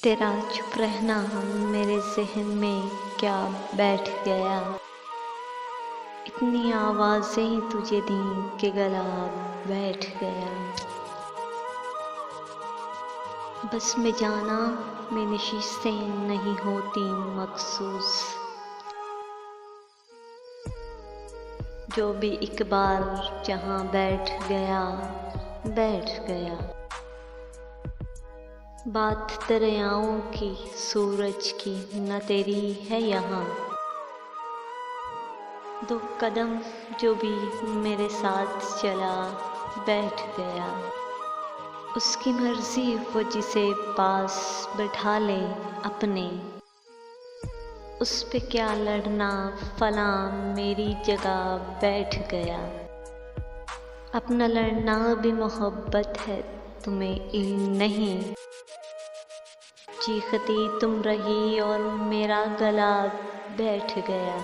तेरा चुप रहना मेरे ज़हन में क्या बैठ गया। इतनी आवाज़ें ही तुझे दी कि गला बैठ गया। बस में जाना में नशीसें नहीं होती मखसूस। जो भी एक बार जहाँ बैठ गया बैठ गया। बात दरियाओं की सूरज की न तेरी है यहाँ। दो कदम जो भी मेरे साथ चला बैठ गया। उसकी मर्जी वो जिसे पास बैठा ले अपने। उस पे क्या लड़ना फलां मेरी जगह बैठ गया। अपना लड़ना भी मोहब्बत है तुम्हें इल्म नहीं। चीखती तुम रही और मेरा गला बैठ गया।